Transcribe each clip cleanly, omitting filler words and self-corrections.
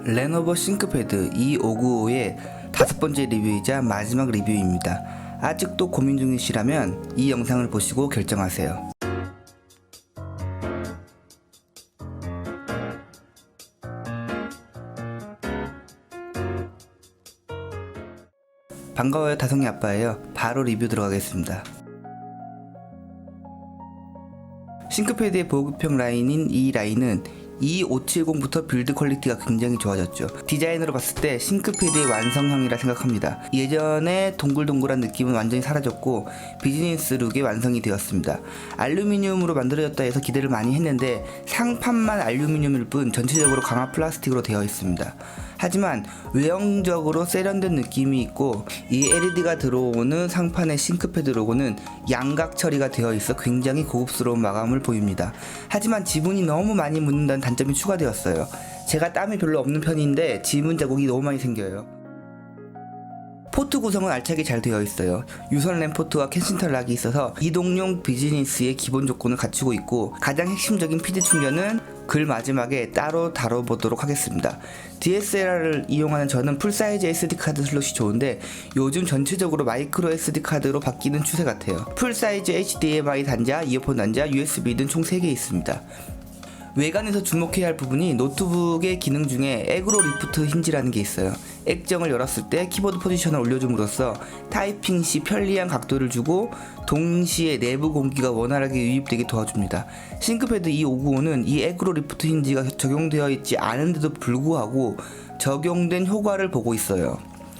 레노버 싱크패드 E595의 5번째 리뷰이자 마지막 리뷰입니다. 아직도 고민 중이시라면 이 영상을 보시고 결정하세요. 반가워요, 다송이 아빠예요. 바로 리뷰 들어가겠습니다. 싱크패드의 보급형 라인인 이 라인은 E570부터 빌드 퀄리티가 굉장히 좋아졌죠. 디자인으로 봤을 때 싱크패드의 완성형이라 생각합니다. 예전에 동글동글한 느낌은 완전히 사라졌고 비즈니스 룩의 완성이 되었습니다. 알루미늄으로 만들어졌다 해서 기대를 많이 했는데 상판만 알루미늄일 뿐 전체적으로 강화 플라스틱으로 되어 있습니다. 하지만 외형적으로 세련된 느낌이 있고 이 LED가 들어오는 상판의 싱크패드 로고는 양각 처리가 되어 있어 굉장히 고급스러운 마감을 보입니다. 하지만 지문이 너무 많이 묻는다는 단점이 추가되었어요. 제가 땀이 별로 없는 편인데 지문 자국이 너무 많이 생겨요. 포트 구성은 알차게 잘 되어 있어요. 유선 램 포트와 캔싱턴 락이 있어서 이동용 비즈니스의 기본 조건을 갖추고 있고 가장 핵심적인 PD 충전은 글 마지막에 따로 다뤄보도록 하겠습니다. DSLR을 이용하는 저는 풀사이즈 SD카드 슬롯이 좋은데 요즘 전체적으로 마이크로 SD카드로 바뀌는 추세 같아요. 풀사이즈 HDMI 단자, 이어폰 단자, USB 등 총 3개 있습니다. 외관에서 주목해야 할 부분이 노트북의 기능 중에 에그로 리프트 힌지라는 게 있어요. 액정을 열었을 때 키보드 포지션을 올려줌으로써 타이핑 시 편리한 각도를 주고 동시에 내부 공기가 원활하게 유입되게 도와줍니다. 싱크패드 E595는 이 에그로 리프트 힌지가 적용되어 있지 않은데도 불구하고 적용된 효과를 보고 있어요.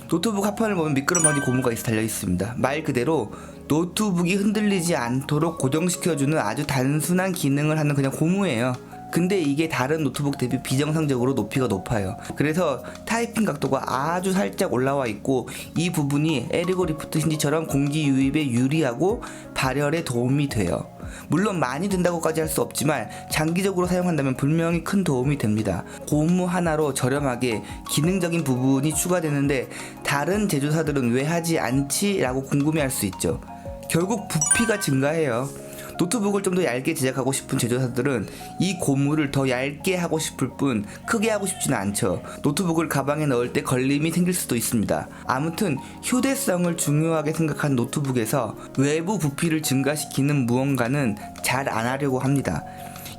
노트북 하판을 보면 미끄럼 방지 고무가 달려있습니다. 말 그대로 노트북이 흔들리지 않도록 고정시켜주는 아주 단순한 기능을 하는 그냥 고무예요. 근데 이게 다른 노트북 대비 비정상적으로 높이가 높아요. 그래서 타이핑 각도가 아주 살짝 올라와 있고 이 부분이 에르고 리프트 힌지처럼 공기 유입에 유리하고 발열에 도움이 돼요. 물론 많이 든다고까지 할 수 없지만 장기적으로 사용한다면 분명히 큰 도움이 됩니다. 고무 하나로 저렴하게 기능적인 부분이 추가되는데 다른 제조사들은 왜 하지 않지? 라고 궁금해할 수 있죠. 결국 부피가 증가해요. 노트북을 좀 더 얇게 제작하고 싶은 제조사들은 이 고무를 더 얇게 하고 싶을 뿐 크게 하고 싶지는 않죠. 노트북을 가방에 넣을 때 걸림이 생길 수도 있습니다. 아무튼 휴대성을 중요하게 생각한 노트북에서 외부 부피를 증가시키는 무언가는 잘 안 하려고 합니다.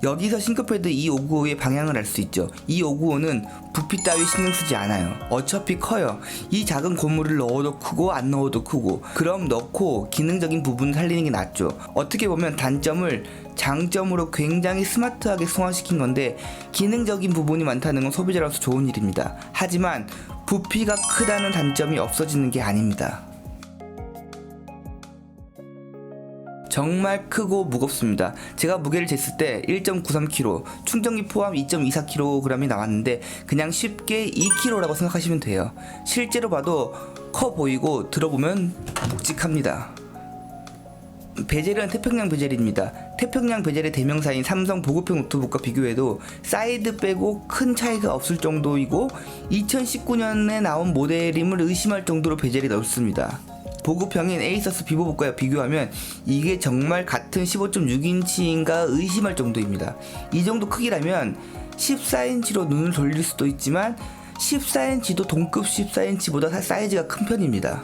여기서 싱크패드 E595의 방향을 알 수 있죠. E595는 부피 따위 신경 쓰지 않아요. 어차피 커요. 이 작은 고무를 넣어도 크고 안 넣어도 크고 그럼 넣고 기능적인 부분을 살리는 게 낫죠. 어떻게 보면 단점을 장점으로 굉장히 스마트하게 승화시킨 건데 기능적인 부분이 많다는 건 소비자로서 좋은 일입니다. 하지만 부피가 크다는 단점이 없어지는 게 아닙니다. 정말 크고 무겁습니다. 제가 무게를 쟀을 때 1.93kg, 충전기 포함 2.24kg이 나왔는데 그냥 쉽게 2kg라고 생각하시면 돼요. 실제로 봐도 커 보이고 들어보면 묵직합니다. 베젤은 태평양 베젤입니다. 태평양 베젤의 대명사인 삼성 보급형 노트북과 비교해도 사이드 빼고 큰 차이가 없을 정도이고 2019년에 나온 모델임을 의심할 정도로 베젤이 넓습니다. 보급형인 에이서스 비보북과 비교하면 이게 정말 같은 15.6인치인가 의심할 정도입니다. 이 정도 크기라면 14인치로 눈을 돌릴 수도 있지만 14인치도 동급 14인치보다 사이즈가 큰 편입니다.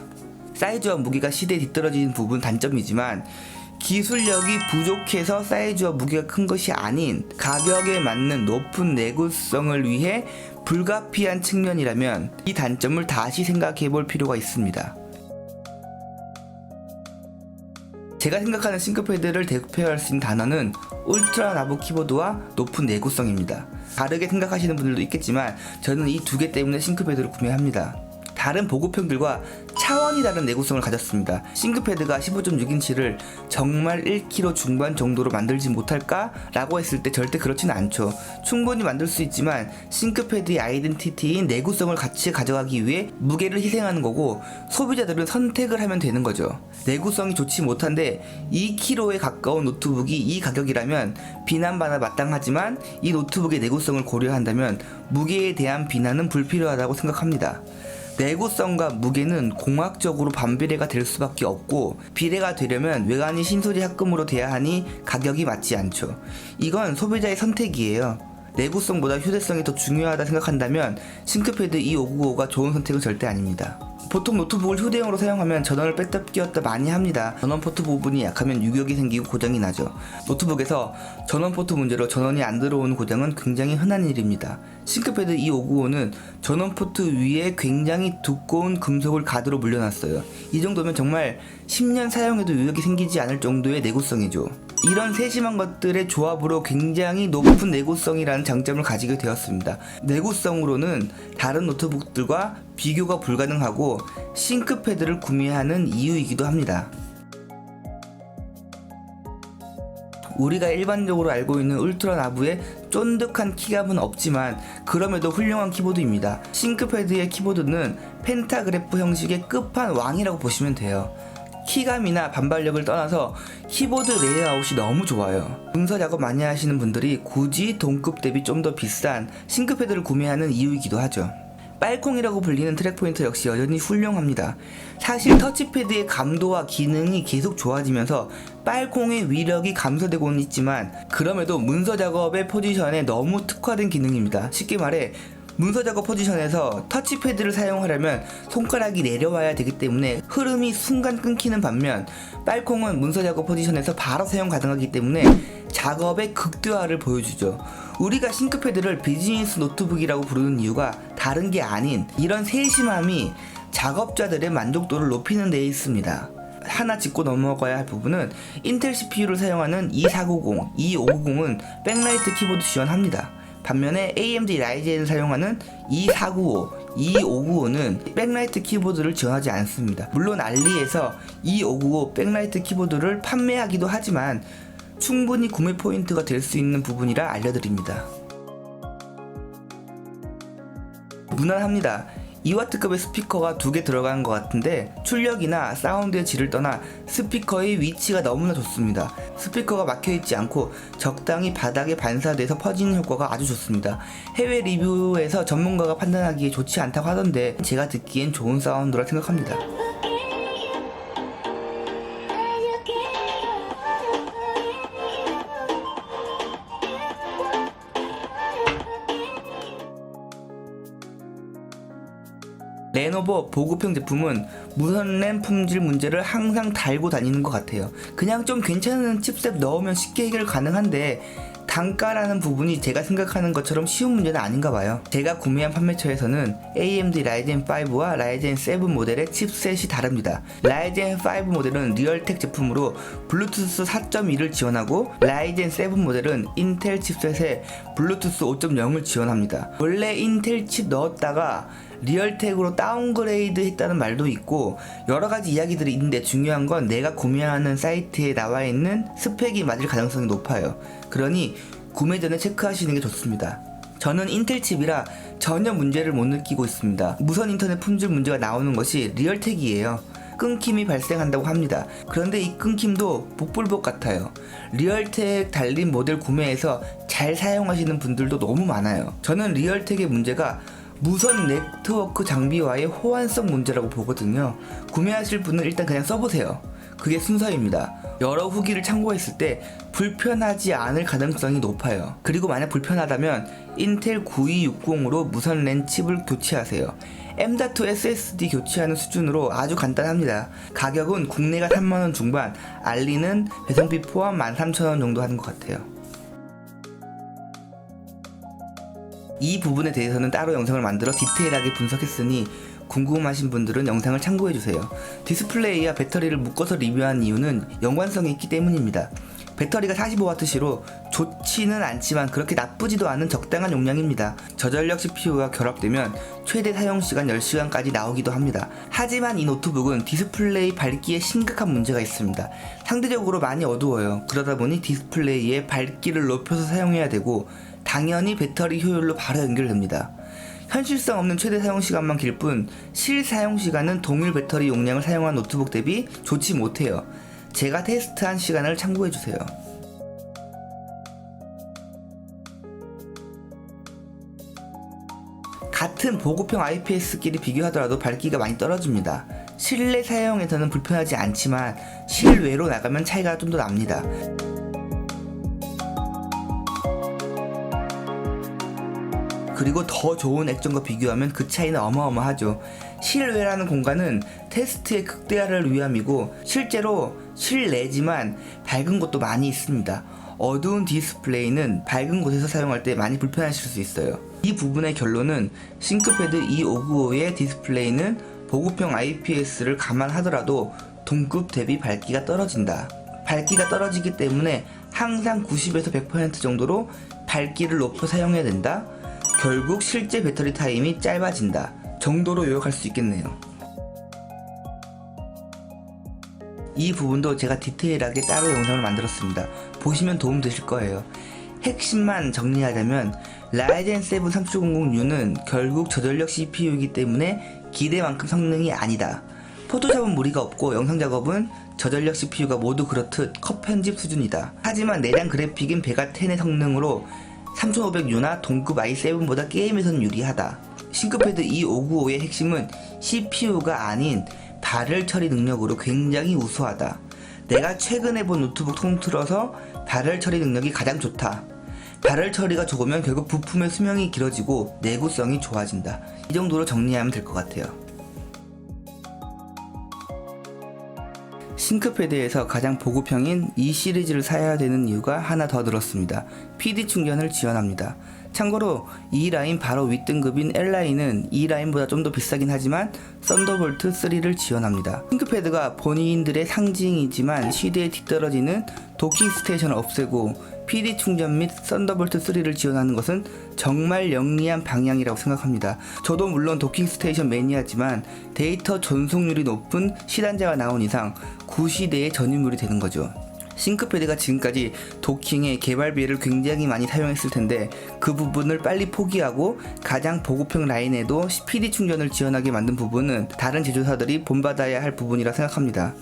사이즈와 무게가 시대에 뒤떨어지는 부분 단점이지만 기술력이 부족해서 사이즈와 무게가 큰 것이 아닌 가격에 맞는 높은 내구성을 위해 불가피한 측면이라면 이 단점을 다시 생각해 볼 필요가 있습니다. 제가 생각하는 싱크패드를 대표할 수 있는 단어는 울트라 나부 키보드와 높은 내구성입니다. 다르게 생각하시는 분들도 있겠지만 저는 이 두 개 때문에 싱크패드를 구매합니다. 다른 보급형들과 차원이 다른 내구성을 가졌습니다. 싱크패드가 15.6인치를 정말 1kg 중반 정도로 만들지 못할까? 라고 했을 때 절대 그렇지는 않죠. 충분히 만들 수 있지만 싱크패드의 아이덴티티인 내구성을 같이 가져가기 위해 무게를 희생하는 거고 소비자들은 선택을 하면 되는 거죠. 내구성이 좋지 못한데 2kg에 가까운 노트북이 이 가격이라면 비난받아 마땅하지만 이 노트북의 내구성을 고려한다면 무게에 대한 비난은 불필요하다고 생각합니다. 내구성과 무게는 공학적으로 반비례가 될 수밖에 없고 비례가 되려면 외관이 신소재 합금으로 돼야 하니 가격이 맞지 않죠. 이건 소비자의 선택이에요. 내구성보다 휴대성이 더 중요하다 생각한다면 싱크패드 E595가 좋은 선택은 절대 아닙니다. 보통 노트북을 휴대용으로 사용하면 전원을 뺐다 끼웠다 많이 합니다. 전원 포트 부분이 약하면 유격이 생기고 고장이 나죠. 노트북에서 전원 포트 문제로 전원이 안 들어오는 고장은 굉장히 흔한 일입니다. 싱크패드 E595는 전원 포트 위에 굉장히 두꺼운 금속을 가드로 물려놨어요. 이 정도면 정말 10년 사용해도 유격이 생기지 않을 정도의 내구성이죠. 이런 세심한 것들의 조합으로 굉장히 높은 내구성이라는 장점을 가지게 되었습니다. 내구성으로는 다른 노트북들과 비교가 불가능하고 싱크패드를 구매하는 이유이기도 합니다. 우리가 일반적으로 알고 있는 울트라 나부의 쫀득한 키감은 없지만 그럼에도 훌륭한 키보드입니다. 싱크패드의 키보드는 펜타그래프 형식의 끝판왕이라고 보시면 돼요. 키감이나 반발력을 떠나서 키보드 레이아웃이 너무 좋아요. 문서 작업 많이 하시는 분들이 굳이 동급 대비 좀 더 비싼 싱크패드를 구매하는 이유이기도 하죠. 빨콩이라고 불리는 트랙 포인터 역시 여전히 훌륭합니다. 사실 터치패드의 감도와 기능이 계속 좋아지면서 빨콩의 위력이 감소되고는 있지만 그럼에도 문서 작업의 포지션에 너무 특화된 기능입니다. 쉽게 말해 문서 작업 포지션에서 터치패드를 사용하려면 손가락이 내려와야 되기 때문에 흐름이 순간 끊기는 반면 빨콩은 문서 작업 포지션에서 바로 사용 가능하기 때문에 작업의 극대화를 보여주죠. 우리가 싱크패드를 비즈니스 노트북이라고 부르는 이유가 다른 게 아닌 이런 세심함이 작업자들의 만족도를 높이는 데 있습니다. 하나 짚고 넘어가야 할 부분은 인텔 CPU를 사용하는 E490, E590은 백라이트 키보드 지원합니다. 반면에 AMD 라이젠을 사용하는 E495, E595는 백라이트 키보드를 지원하지 않습니다. 물론 알리에서 E595 백라이트 키보드를 판매하기도 하지만 충분히 구매 포인트가 될 수 있는 부분이라 알려드립니다. 무난합니다. 2W급의 스피커가 2개 들어간 것 같은데 출력이나 사운드의 질을 떠나 스피커의 위치가 너무나 좋습니다. 스피커가 막혀있지 않고 적당히 바닥에 반사돼서 퍼지는 효과가 아주 좋습니다. 해외 리뷰에서 전문가가 판단하기에 좋지 않다고 하던데 제가 듣기엔 좋은 사운드라 생각합니다. 레노버 보급형 제품은 무선 램 품질 문제를 항상 달고 다니는 것 같아요. 그냥 좀 괜찮은 칩셋 넣으면 쉽게 해결 가능한데 단가라는 부분이 제가 생각하는 것처럼 쉬운 문제는 아닌가 봐요. 제가 구매한 판매처에서는 AMD 라이젠 5와 라이젠 7 모델의 칩셋이 다릅니다. 라이젠 5 모델은 리얼텍 제품으로 블루투스 4.2를 지원하고 라이젠 7 모델은 인텔 칩셋에 블루투스 5.0을 지원합니다. 원래 인텔 칩 넣었다가 리얼텍으로 다운그레이드 했다는 말도 있고 여러가지 이야기들이 있는데 중요한 건 내가 구매하는 사이트에 나와있는 스펙이 맞을 가능성이 높아요. 그러니 구매 전에 체크하시는 게 좋습니다. 저는 인텔 칩이라 전혀 문제를 못 느끼고 있습니다. 무선 인터넷 품질 문제가 나오는 것이 리얼텍이에요. 끊김이 발생한다고 합니다. 그런데 이 끊김도 복불복 같아요. 리얼텍 달린 모델 구매해서 잘 사용하시는 분들도 너무 많아요. 저는 리얼텍의 문제가 무선 네트워크 장비와의 호환성 문제라고 보거든요. 구매하실 분은 일단 그냥 써보세요. 그게 순서입니다. 여러 후기를 참고했을 때 불편하지 않을 가능성이 높아요. 그리고 만약 불편하다면 인텔 9260으로 무선 랜 칩을 교체하세요. M.2 SSD 교체하는 수준으로 아주 간단합니다. 가격은 국내가 3만원 중반, 알리는 배송비 포함 13,000원 정도 하는 것 같아요. 이 부분에 대해서는 따로 영상을 만들어 디테일하게 분석했으니 궁금하신 분들은 영상을 참고해주세요. 디스플레이와 배터리를 묶어서 리뷰한 이유는 연관성이 있기 때문입니다. 배터리가 45W시로 좋지는 않지만 그렇게 나쁘지도 않은 적당한 용량입니다. 저전력 CPU가 결합되면 최대 사용시간 10시간까지 나오기도 합니다. 하지만 이 노트북은 디스플레이 밝기에 심각한 문제가 있습니다. 상대적으로 많이 어두워요. 그러다 보니 디스플레이에 밝기를 높여서 사용해야 되고 당연히 배터리 효율로 바로 연결됩니다. 현실성 없는 최대 사용시간만 길 뿐 실사용시간은 동일 배터리 용량을 사용한 노트북 대비 좋지 못해요. 제가 테스트한 시간을 참고해주세요. 같은 보급형 IPS끼리 비교하더라도 밝기가 많이 떨어집니다. 실내 사용에서는 불편하지 않지만 실외로 나가면 차이가 좀 더 납니다. 그리고 더 좋은 액정과 비교하면 그 차이는 어마어마하죠. 실외라는 공간은 테스트의 극대화를 위함이고 실제로 실내지만 밝은 곳도 많이 있습니다. 어두운 디스플레이는 밝은 곳에서 사용할 때 많이 불편하실 수 있어요. 이 부분의 결론은 싱크패드 E595의 디스플레이는 보급형 IPS를 감안하더라도 동급 대비 밝기가 떨어진다. 밝기가 떨어지기 때문에 항상 90에서 100% 정도로 밝기를 높여 사용해야 된다. 결국 실제 배터리 타임이 짧아진다 정도로 요약할 수 있겠네요. 이 부분도 제가 디테일하게 따로 영상을 만들었습니다. 보시면 도움 되실 거예요. 핵심만 정리하자면 라이젠 7 3700U는 결국 저전력 CPU이기 때문에 기대만큼 성능이 아니다. 포토샵은 무리가 없고 영상 작업은 저전력 CPU가 모두 그렇듯 컷 편집 수준이다. 하지만 내장 그래픽인 베가 10의 성능으로 3500U나 동급 i7보다 게임에서는 유리하다. 싱크패드 E595의 핵심은 CPU가 아닌 발열 처리 능력으로 굉장히 우수하다. 내가 최근에 본 노트북 통틀어서 발열 처리 능력이 가장 좋다. 발열 처리가 좋으면 결국 부품의 수명이 길어지고 내구성이 좋아진다. 이 정도로 정리하면 될 것 같아요. 싱크패드에서 가장 보급형인 이 시리즈를 사야 되는 이유가 하나 더 들었습니다. PD 충전을 지원합니다. 참고로 이 라인 바로 윗등급인 L라인은 이 라인보다 좀 더 비싸긴 하지만 썬더볼트 3를 지원합니다. 싱크패드가 본인들의 상징이지만 시대에 뒤떨어지는 도킹 스테이션을 없애고 PD 충전 및 썬더볼트 3를 지원하는 것은 정말 영리한 방향이라고 생각합니다. 저도 물론 도킹 스테이션 매니아지만 데이터 전송률이 높은 시단자가 나온 이상 구시대의 전유물이 되는 거죠. 싱크패드가 지금까지 도킹에 개발비를 굉장히 많이 사용했을 텐데 그 부분을 빨리 포기하고 가장 보급형 라인에도 PD 충전을 지원하게 만든 부분은 다른 제조사들이 본받아야 할 부분이라 생각합니다.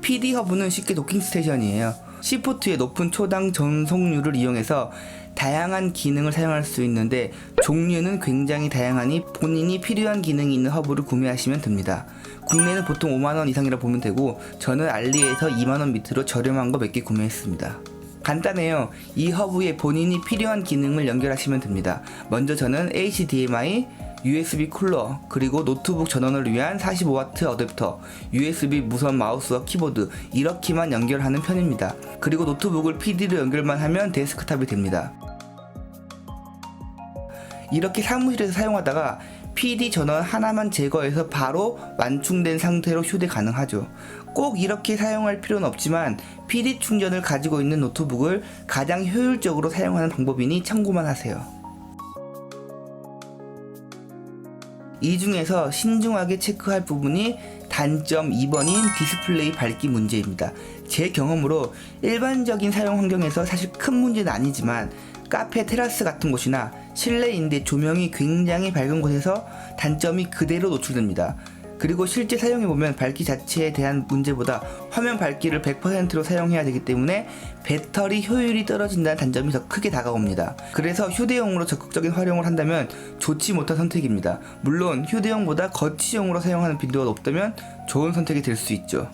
PD 허브는 쉽게 도킹 스테이션이에요. C포트의 높은 초당 전송률을 이용해서 다양한 기능을 사용할 수 있는데 종류는 굉장히 다양하니 본인이 필요한 기능이 있는 허브를 구매하시면 됩니다. 국내는 보통 5만원 이상이라 보면 되고 저는 알리에서 2만원 밑으로 저렴한 거 몇 개 구매했습니다. 간단해요. 이 허브에 본인이 필요한 기능을 연결하시면 됩니다. 먼저 저는 HDMI, USB 쿨러, 그리고 노트북 전원을 위한 45W 어댑터, USB 무선 마우스와 키보드 이렇게만 연결하는 편입니다. 그리고 노트북을 PD로 연결만 하면 데스크탑이 됩니다. 이렇게 사무실에서 사용하다가 PD 전원 하나만 제거해서 바로 완충된 상태로 휴대 가능하죠. 꼭 이렇게 사용할 필요는 없지만 PD 충전을 가지고 있는 노트북을 가장 효율적으로 사용하는 방법이니 참고만 하세요. 이 중에서 신중하게 체크할 부분이 단점 2번인 디스플레이 밝기 문제입니다. 제 경험으로 일반적인 사용 환경에서 사실 큰 문제는 아니지만 카페 테라스 같은 곳이나 실내인데 조명이 굉장히 밝은 곳에서 단점이 그대로 노출됩니다. 그리고 실제 사용해보면 밝기 자체에 대한 문제보다 화면 밝기를 100%로 사용해야 되기 때문에 배터리 효율이 떨어진다는 단점이 더 크게 다가옵니다. 그래서 휴대용으로 적극적인 활용을 한다면 좋지 못한 선택입니다. 물론 휴대용보다 거치용으로 사용하는 빈도가 높다면 좋은 선택이 될 수 있죠.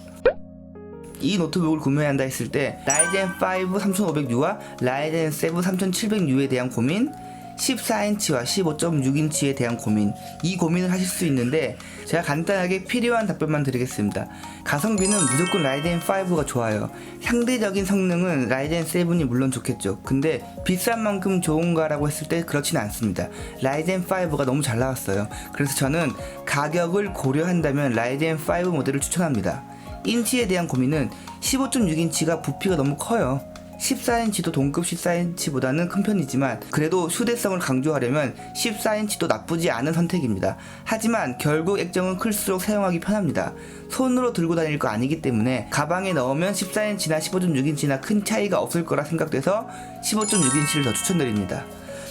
이 노트북을 구매한다 했을 때 라이젠 5 3500U와 라이젠 7 3700U에 대한 고민, 14인치와 15.6인치에 대한 고민, 이 고민을 하실 수 있는데 제가 간단하게 필요한 답변만 드리겠습니다. 가성비는 무조건 라이젠 5가 좋아요. 상대적인 성능은 라이젠 7이 물론 좋겠죠. 근데 비싼 만큼 좋은가 라고 했을 때 그렇지는 않습니다. 라이젠 5가 너무 잘 나왔어요. 그래서 저는 가격을 고려한다면 라이젠 5 모델을 추천합니다. 인치에 대한 고민은 15.6인치가 부피가 너무 커요. 14인치도 동급 14인치보다는 큰 편이지만 그래도 휴대성을 강조하려면 14인치도 나쁘지 않은 선택입니다. 하지만 결국 액정은 클수록 사용하기 편합니다. 손으로 들고 다닐 거 아니기 때문에 가방에 넣으면 14인치나 15.6인치나 큰 차이가 없을 거라 생각돼서 15.6인치를 더 추천드립니다.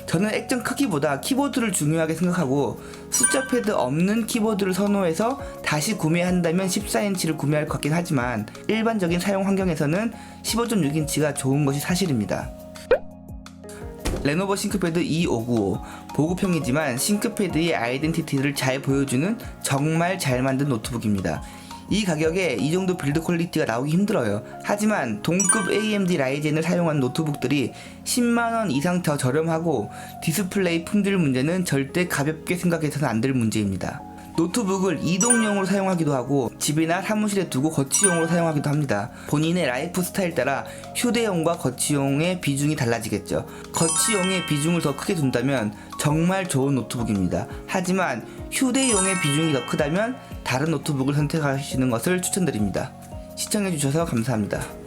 저는 액정 크기보다 키보드를 중요하게 생각하고 숫자 패드 없는 키보드를 선호해서 다시 구매한다면 14인치를 구매할 것 같긴 하지만 일반적인 사용 환경에서는 15.6인치가 좋은 것이 사실입니다. 레노버 싱크패드 E595 보급형이지만 싱크패드의 아이덴티티를 잘 보여주는 정말 잘 만든 노트북입니다. 이 가격에 이 정도 빌드 퀄리티가 나오기 힘들어요. 하지만 동급 AMD 라이젠을 사용한 노트북들이 10만원 이상 더 저렴하고 디스플레이 품질 문제는 절대 가볍게 생각해서는 안 될 문제입니다. 노트북을 이동용으로 사용하기도 하고 집이나 사무실에 두고 거치용으로 사용하기도 합니다. 본인의 라이프 스타일 따라 휴대용과 거치용의 비중이 달라지겠죠. 거치용의 비중을 더 크게 둔다면 정말 좋은 노트북입니다. 하지만 휴대용의 비중이 더 크다면 다른 노트북을 선택하시는 것을 추천드립니다. 시청해주셔서 감사합니다.